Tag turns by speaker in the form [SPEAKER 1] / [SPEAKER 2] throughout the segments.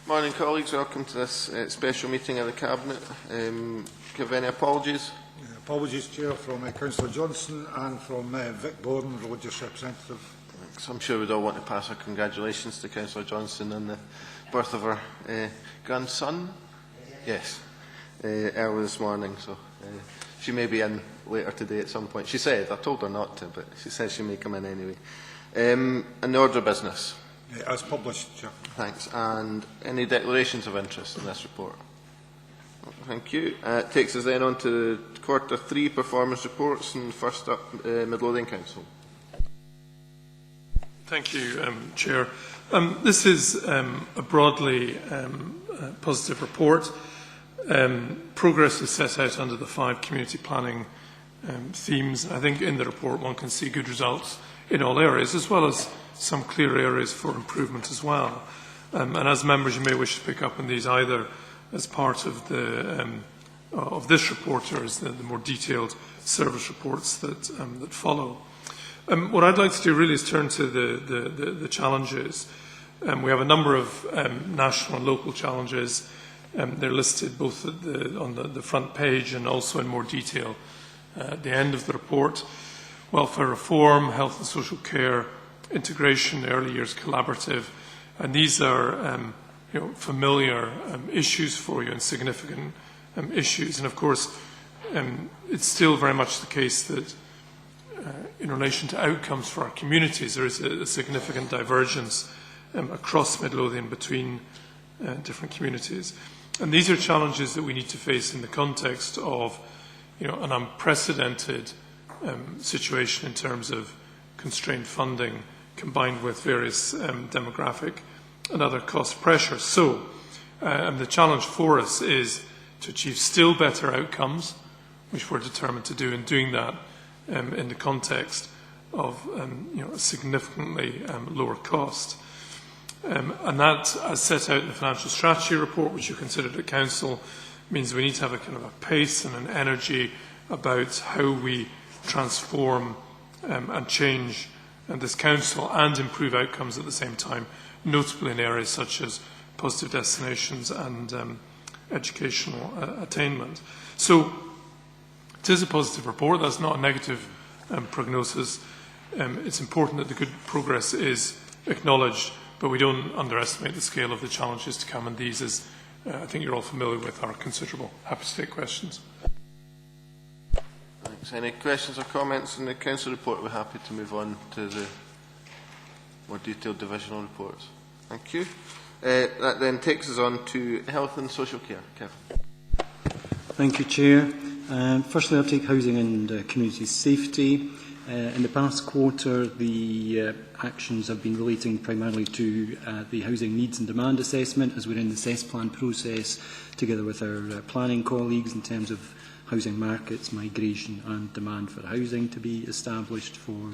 [SPEAKER 1] Morning, colleagues. Welcome to this special meeting of the Cabinet. Give any apologies?
[SPEAKER 2] Apologies, Chair, from Councillor Johnson and from Vic Bourne, religious representative.
[SPEAKER 1] Thanks. I'm sure we'd all want to pass our congratulations to Councillor Johnson on the birth of her grandson. Yes, early this morning. So she may be in later today at some point. She said, I told her not to, but she says she may come in anyway. And the order of business.
[SPEAKER 2] As published, Chair.
[SPEAKER 1] Thanks. And any declarations of interest in this report? Thank you. It takes us then on to the Q3 performance reports, and first up, Midlothian Council.
[SPEAKER 3] Thank you, Chair. This is a broadly positive report. Progress is set out under the 5 community planning themes. I think in the report one can see good results in all areas, as well as some clear areas for improvement as well. And as members, you may wish to pick up on these either as part of this report or as the more detailed service reports that follow. What I'd like to do really is turn to the challenges. We have a number of national and local challenges. They're listed both on the front page and also in more detail at the end of the report. Welfare reform, health and social care, integration, early years collaborative, and these are familiar issues for you and significant issues. And of course, it's still very much the case that in relation to outcomes for our communities, there is a significant divergence across Midlothian between different communities. And these are challenges that we need to face in the context of an unprecedented situation in terms of constrained funding combined with various demographic and other cost pressures. So the challenge for us is to achieve still better outcomes, which we're determined to do, and doing that in the context of a significantly lower cost. And that, as set out in the financial strategy report, which you considered at Council, means we need to have a kind of a pace and an energy about how we transform and change this Council and improve outcomes at the same time, notably in areas such as positive destinations and educational attainment. So it is a positive report. That's not a negative prognosis. It's important that the good progress is acknowledged, but we don't underestimate the scale of the challenges to come, and these, as I think you're all familiar with, are considerable. Happy to take questions.
[SPEAKER 1] Thanks. Any questions or comments in the Council report? We're happy to move on to the more detailed divisional reports. Thank you. That then takes us on to health and social care. Kevin.
[SPEAKER 4] Thank you, Chair. Firstly, I'll take housing and community safety. In the past quarter, the actions have been relating primarily to the housing needs and demand assessment, as we're in the CESS plan process, together with our planning colleagues, in terms of housing markets, migration and demand for housing to be established for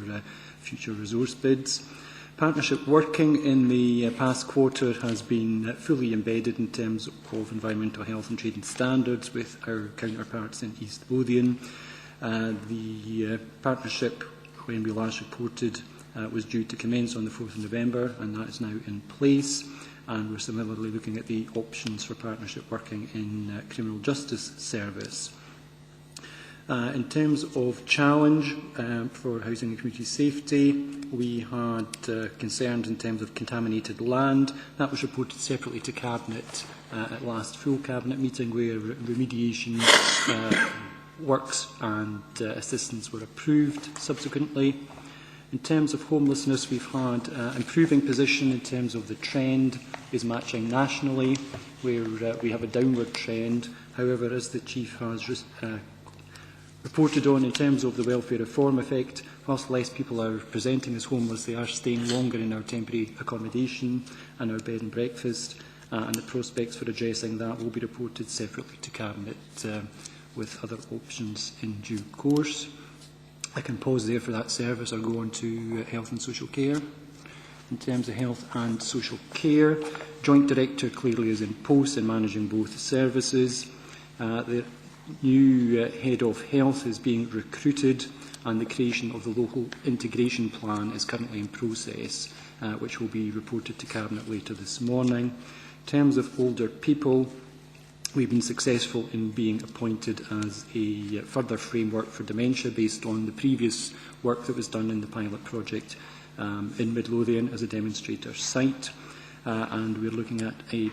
[SPEAKER 4] future resource bids. Partnership working in the past quarter has been fully embedded in terms of environmental health and trading standards with our counterparts in East Lothian. The partnership, when we last reported, was due to commence on the 4th of November, and that is now in place. And we're similarly looking at the options for partnership working in criminal justice service. In terms of challenge for housing and community safety, we had concerns in terms of contaminated land. That was reported separately to Cabinet at last full Cabinet meeting, where remediation works and assistance were approved subsequently. In terms of homelessness, we've had improving position in terms of the trend is matching nationally, where we have a downward trend. However, as the Chief has reported on in terms of the welfare reform effect, whilst less people are presenting as homeless, they are staying longer in our temporary accommodation and our bed and breakfast, and the prospects for addressing that will be reported separately to Cabinet with other options in due course. I can pause there for that service or go on to health and social care. In terms of health and social care, Joint Director clearly is in post in managing both services. The new Head of Health is being recruited, and the creation of the local integration plan is currently in process, which will be reported to Cabinet later this morning. In terms of older people, we've been successful in being appointed as a further framework for dementia based on the previous work that was done in the pilot project in Midlothian as a demonstrator site. And we're looking at a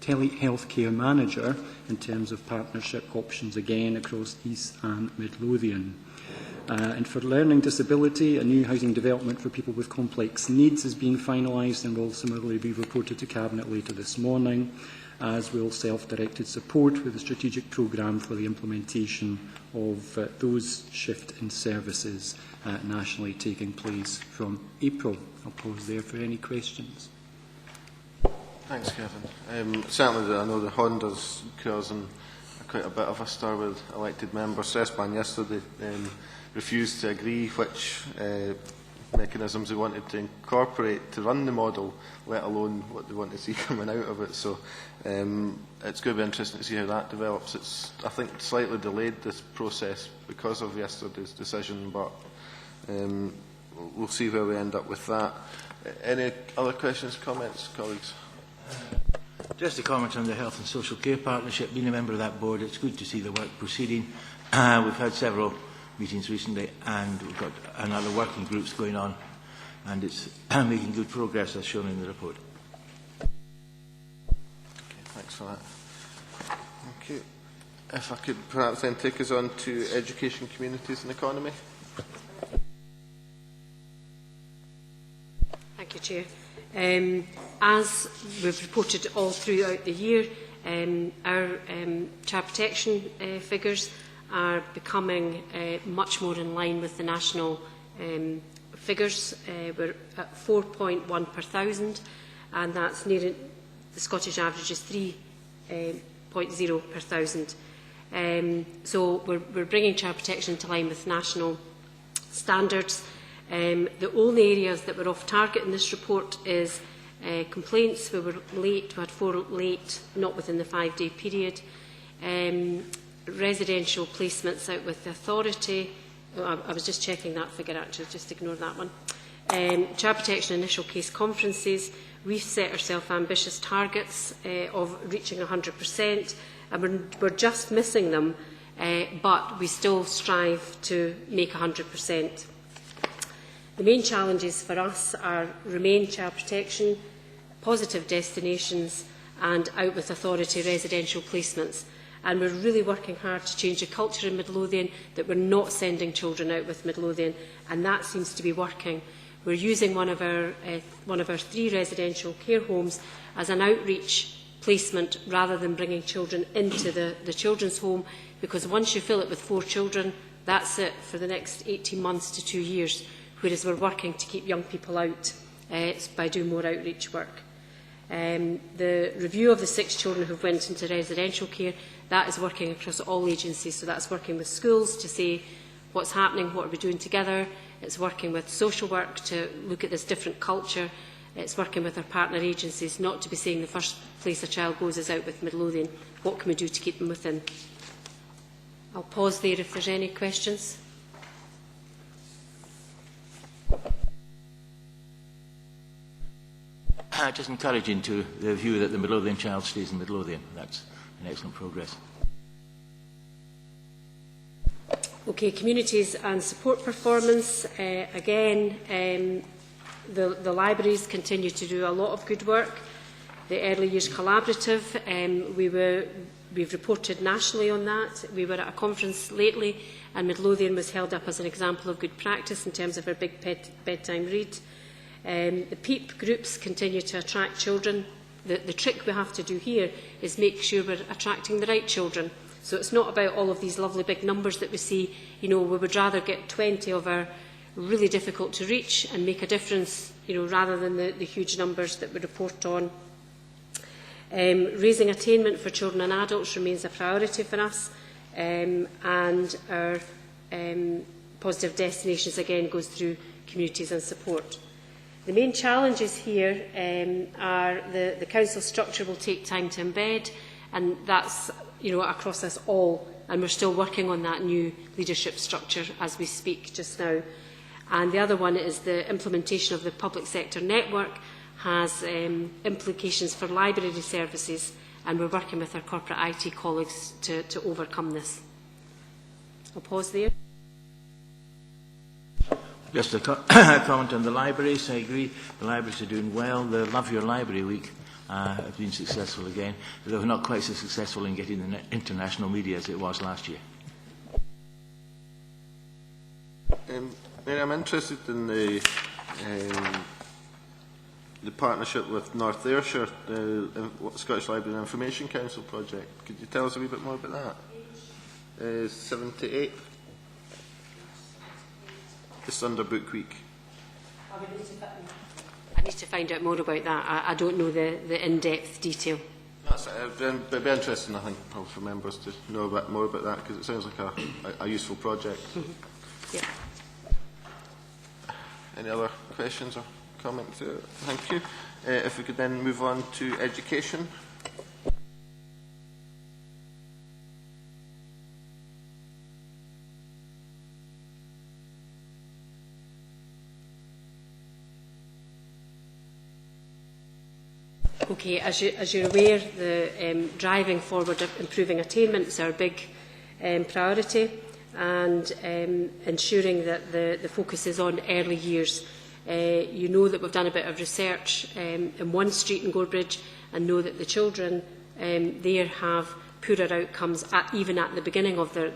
[SPEAKER 4] telehealth care manager in terms of partnership options again across East and Midlothian. And for learning disability, a new housing development for people with complex needs is being finalised and will similarly be reported to Cabinet later this morning, as will self-directed support with a strategic programme for the implementation of those shift in services nationally taking place from April. I'll pause there for any questions.
[SPEAKER 1] Thanks, Kevin. Certainly, I know the Honda's causing quite a bit of a stir with elected members. Sesban yesterday refused to agree which mechanisms they wanted to incorporate to run the model, let alone what they want to see coming out of it. So it's going to be interesting to see how that develops. It's, I think, slightly delayed this process because of yesterday's decision, but we'll see where we end up with that. Any other questions, comments, colleagues?
[SPEAKER 5] Just a comment on the Health and Social Care Partnership. Being a member of that board, it's good to see the work proceeding. We've had several meetings recently, and we've got another working groups going on, and it's making good progress as shown in the report.
[SPEAKER 1] Okay, thanks for that. Okay. If I could perhaps then take us on to education, communities and economy.
[SPEAKER 6] Thank you, Chair. As we've reported all throughout the year, our child protection figures are becoming much more in line with the national figures. We're at 4.1 per thousand, and that's near the Scottish average is 3.0 per thousand. So we're bringing child protection into line with national standards. The only areas that were off target in this report is complaints. We were late, we had 4 late, not within the 5-day period. Residential placements out with the authority. I was just checking that figure actually, just ignore that one. Child protection initial case conferences. We've set ourselves ambitious targets of reaching 100%, and we're just missing them, but we still strive to make 100%. The main challenges for us remain child protection, positive destinations and out with authority residential placements. And we're really working hard to change the culture in Midlothian, that we're not sending children out with Midlothian, and that seems to be working. We're using one of our 3 residential care homes as an outreach placement rather than bringing children into the children's home, because once you fill it with 4 children, that's it for the next 18 months to 2 years. Whereas we're working to keep young people out by doing more outreach work. The review of the 6 children who went into residential care, that is working across all agencies. So that's working with schools to say what's happening, what are we doing together. It's working with social work to look at this different culture. It's working with our partner agencies not to be saying the first place a child goes is out with Midlothian. What can we do to keep them within? I'll pause there if there's any questions.
[SPEAKER 5] Just encouraging to the view that the Midlothian child stays in Midlothian. That's an excellent progress.
[SPEAKER 6] Okay, communities and support performance. Again, the libraries continue to do a lot of good work. The Early Years Collaborative, we've reported nationally on that. We were at a conference lately, and Midlothian was held up as an example of good practice in terms of our big bedtime read. The PEEP groups continue to attract children. The trick we have to do here is make sure we're attracting the right children. So it's not about all of these lovely big numbers that we see. You know, we would rather get 20 of our really difficult to reach and make a difference, you know, rather than the huge numbers that we report on. Raising attainment for children and adults remains a priority for us, and our positive destinations again goes through communities and support. The main challenges here are the council structure will take time to embed, and that's, you know, across us all, and we're still working on that new leadership structure as we speak just now. And the other one is the implementation of the public sector network has implications for library services, and we're working with our corporate IT colleagues to overcome this. I'll pause there.
[SPEAKER 5] Just a comment on the libraries. I agree, the libraries are doing well. The Love Your Library Week has been successful again, though not quite so successful in getting the international media as it was last year.
[SPEAKER 1] Mary, I'm interested in the partnership with North Ayrshire, the Scottish Library and Information Council project. Could you tell us a wee bit more about that? 78. Just under Book Week.
[SPEAKER 6] I need to find out more about that. I don't know the in-depth detail.
[SPEAKER 1] It'd be interesting, I think, probably for members to know a bit more about that, because it sounds like a useful project.
[SPEAKER 6] Yeah.
[SPEAKER 1] Any other questions or comments? Thank you. If we could then move on to education.
[SPEAKER 6] Okay, as you're aware, the driving forward of improving attainment is our big priority, and ensuring that the focus is on early years. You know that we've done a bit of research in one street in Gorebridge, and know that the children there have poorer outcomes even at the beginning of their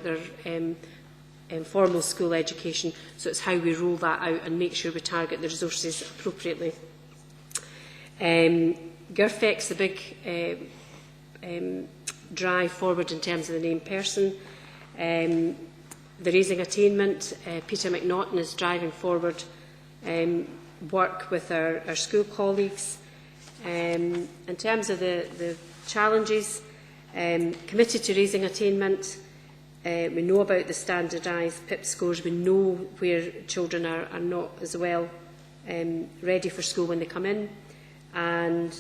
[SPEAKER 6] formal school education. So it's how we roll that out and make sure we target the resources appropriately. GIRFEC's the big drive forward in terms of the named person. The Raising Attainment, Peter McNaughton is driving forward work with our school colleagues. In terms of the challenges, committed to raising attainment, we know about the standardised PIP scores, we know where children are not as well ready for school when they come in. And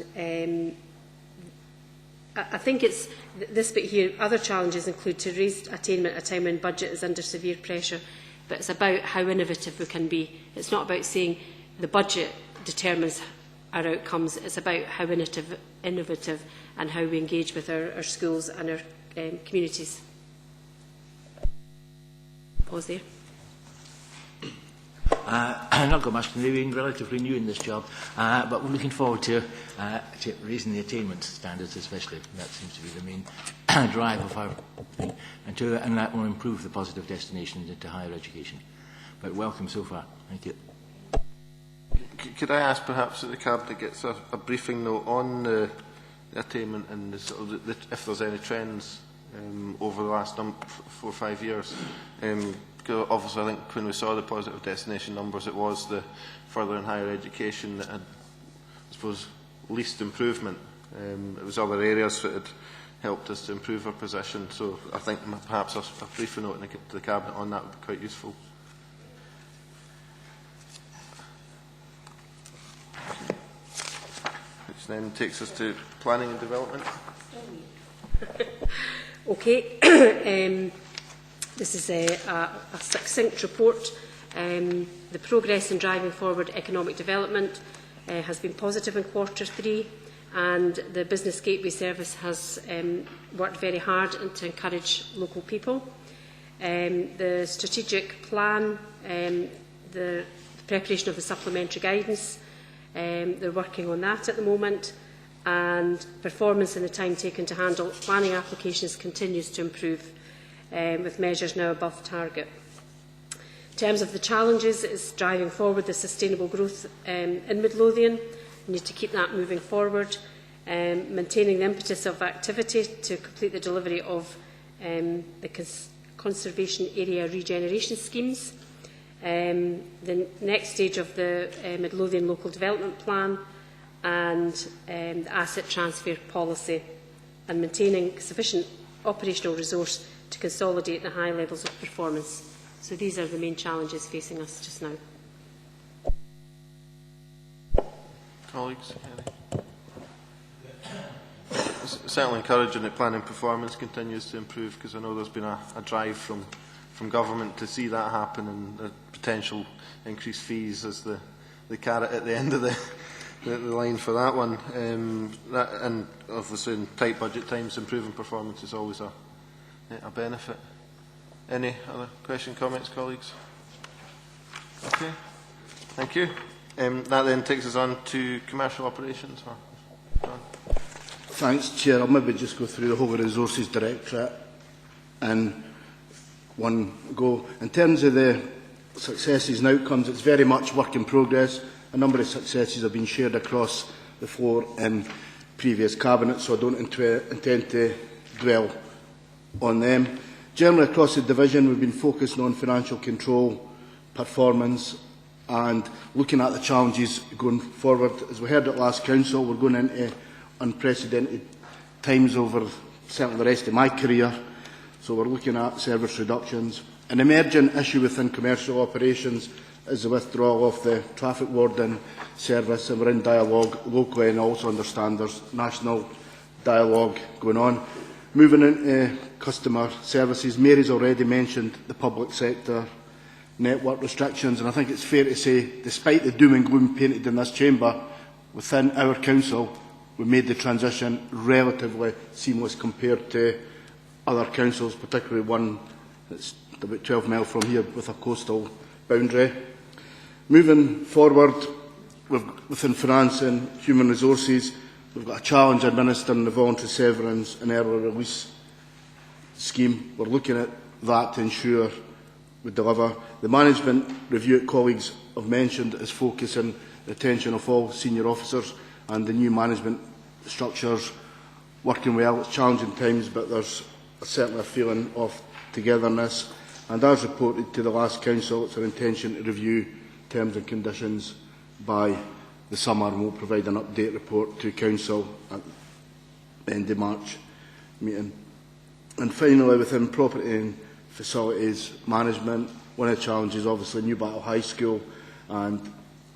[SPEAKER 6] I think it's this bit here. Other challenges include to raise attainment at a time when budget is under severe pressure, but it's about how innovative we can be. It's not about saying the budget determines our outcomes. It's about how innovative and how we engage with our schools and our communities. Pause there.
[SPEAKER 5] I've not got much to do, being relatively new in this job, but we're looking forward to raising the attainment standards, especially. That seems to be the main drive of our thing, and that will improve the positive destinations into higher education. But welcome so far. Thank you.
[SPEAKER 1] Could I ask perhaps that the Cabinet gets a briefing note on the attainment and if there's any trends over the last 4 or 5 years? Obviously, I think when we saw the positive destination numbers, it was the further and higher education that had, I suppose, least improvement. It was other areas that had helped us to improve our position. So I think perhaps a briefing note to the Cabinet on that would be quite useful. Which then takes us to planning and development.
[SPEAKER 6] Okay. This is a succinct report. The progress in driving forward economic development has been positive in Q3, and the Business Gateway Service has worked very hard to encourage local people. The strategic plan, the preparation of the supplementary guidance, they're working on that at the moment, and performance in the time taken to handle planning applications continues to improve, with measures now above target. In terms of the challenges, it's driving forward the sustainable growth in Midlothian. We need to keep that moving forward, maintaining the impetus of activity to complete the delivery of the conservation area regeneration schemes, the next stage of the Midlothian Local Development Plan, and the asset transfer policy, and maintaining sufficient operational resource to consolidate the high levels of performance. So these are the main challenges facing us just now.
[SPEAKER 1] Colleagues? It's certainly encouraging that planning performance continues to improve, because I know there's been a drive from government to see that happen, and the potential increased fees as the carrot at the end of the the line for that one. And obviously in tight budget times, improving performance is always a benefit. Any other comments, colleagues? Okay, thank you. That then takes us on to commercial operations. John?
[SPEAKER 7] Thanks, Chair. I'll maybe just go through the whole Resources Directorate in one go. In terms of the successes and outcomes, it's very much work in progress. A number of successes have been shared across the floor in previous cabinets, so I don't intend to dwell on them. Generally across the division, we've been focusing on financial control, performance and looking at the challenges going forward. As we heard at last council, we're going into unprecedented times over certainly the rest of my career, so we're looking at service reductions. An emerging issue within commercial operations is the withdrawal of the traffic warden service, and we're in dialogue locally, and also understand there's national dialogue going on. Moving into customer services, Mary's already mentioned the public sector network restrictions, and I think it's fair to say, despite the doom and gloom painted in this chamber, within our council, we made the transition relatively seamless compared to other councils, particularly one that's about 12 miles from here with a coastal boundary. Moving forward, within finance and human resources, we've got a challenge administering the voluntary severance and early release scheme. We're looking at that to ensure we deliver. The management review that colleagues have mentioned is focusing the attention of all senior officers, and the new management structures working well. It's challenging times, but there's certainly a feeling of togetherness. And as reported to the last council, it's our intention to review terms and conditions by the summer, and we'll provide an update report to council at the end of March meeting. And finally, within property and facilities management, one of the challenges obviously Newbattle High School, and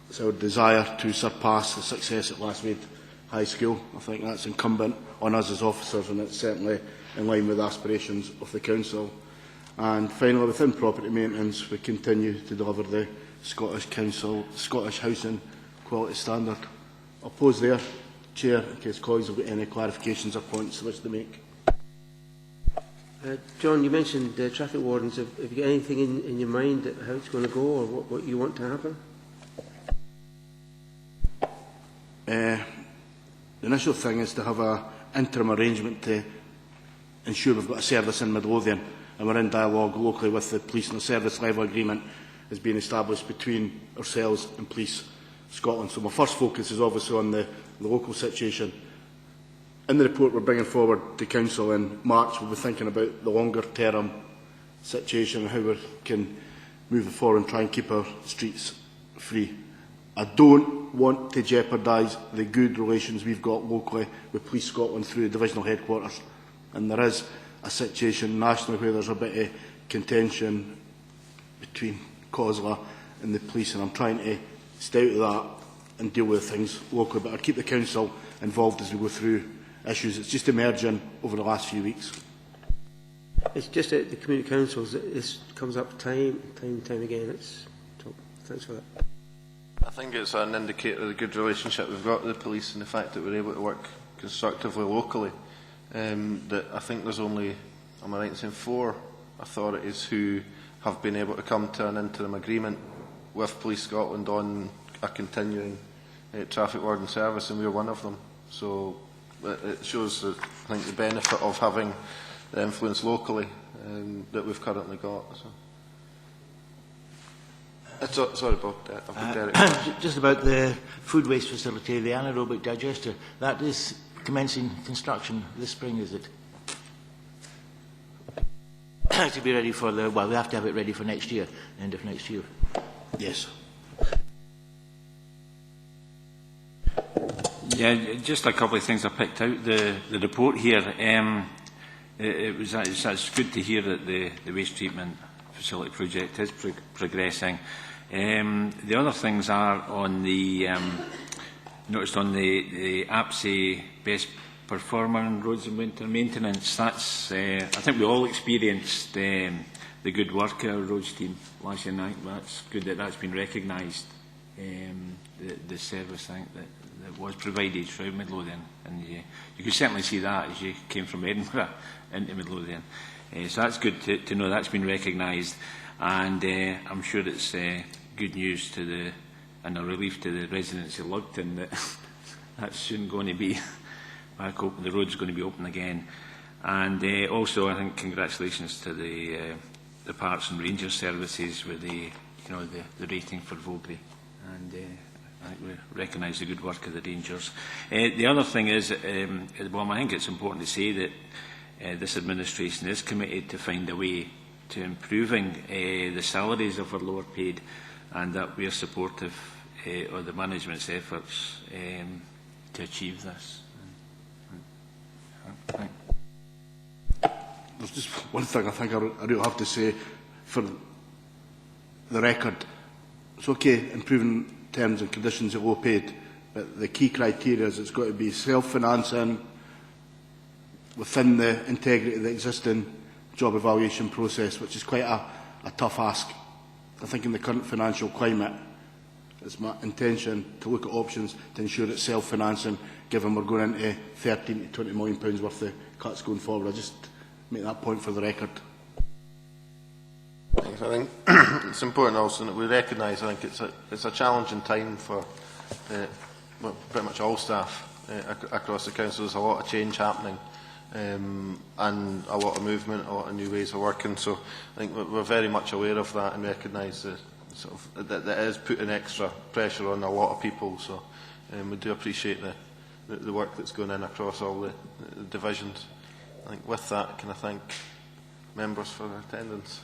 [SPEAKER 7] it's our desire to surpass the success at Lastmead High School. I think that's incumbent on us as officers, and it's certainly in line with the aspirations of the council. And finally, within property maintenance, we continue to deliver the Scottish Housing Quality Standard. I'll pause there, Chair, in case colleagues have got any clarifications or points they wish to make.
[SPEAKER 8] John, you mentioned traffic wardens. Have you got anything in your mind that how it's going to go, or what you want to happen?
[SPEAKER 7] The initial thing is to have an interim arrangement to ensure we've got a service in Midlothian, and we're in dialogue locally with the police, and a service level agreement is being established between ourselves and Police Scotland. So my first focus is obviously on the local situation. In the report we're bringing forward to Council in March, we'll be thinking about the longer term situation and how we can move forward and try and keep our streets free. I don't want to jeopardise the good relations we've got locally with Police Scotland through the divisional headquarters. And there is a situation nationally where there's a bit of contention between COSLA and the police, and I'm trying to stay out of that and deal with things locally. But I'll keep the Council involved as we go through issues. It's just emerging over the last few weeks.
[SPEAKER 8] It's just at the community councils that this comes up time and time again. Thanks for that.
[SPEAKER 1] I think it's an indicator of the good relationship we've got with the police, and the fact that we're able to work constructively locally. That I think there's only, am I right in saying, 4 authorities who have been able to come to an interim agreement with Police Scotland on a continuing traffic warden service, and we're one of them. So it shows, I think, the benefit of having the influence locally that we've currently got. So. Sorry, Bob. Derek.
[SPEAKER 5] Just about the food waste facility, the anaerobic digester, that is commencing construction this spring, is it? To be ready for the, well, we have to have it ready for next year, end of next year.
[SPEAKER 7] Yes.
[SPEAKER 9] Yeah, just a couple of things I picked out. The report here, it's good to hear that the waste treatment facility project is progressing. The other things are on the, noticed on the APSI best performer in roads and winter maintenance. That's, I think we all experienced the good work of our roads team last year night. That's good that that's been recognised, the service, I think, that was provided throughout Midlothian, and you could certainly see that as you came from Edinburgh into Midlothian. So that's good to know that's been recognised, and I'm sure it's good news to and a relief to the residents of Lugton that that's soon going to be back open. The road's going to be open again, and also I think congratulations to the Parks and Ranger services with the rating for Vogrie, and I think we recognise the good work of the Rangers. The other thing is, well, I think it's important to say that this administration is committed to find a way to improving the salaries of our lower paid, and that we are supportive of the management's efforts to achieve this.
[SPEAKER 7] There's just one thing I think I really have to say for the record. It's okay improving terms and conditions of low paid, but the key criteria is it's got to be self-financing within the integrity of the existing job evaluation process, which is quite a tough ask. I think in the current financial climate, it's my intention to look at options to ensure it's self-financing, given we're going into £13 to £20 million worth of cuts going forward. I just make that point for the record.
[SPEAKER 1] Thanks. I think it's important also that we recognise, I think it's a challenging time for well, pretty much all staff across the council. There's a lot of change happening, and a lot of movement, a lot of new ways of working. So I think we're very much aware of that and recognise that it is putting extra pressure on a lot of people. So we do appreciate the work that's going in across all the divisions. I think with that, can I thank members for their attendance.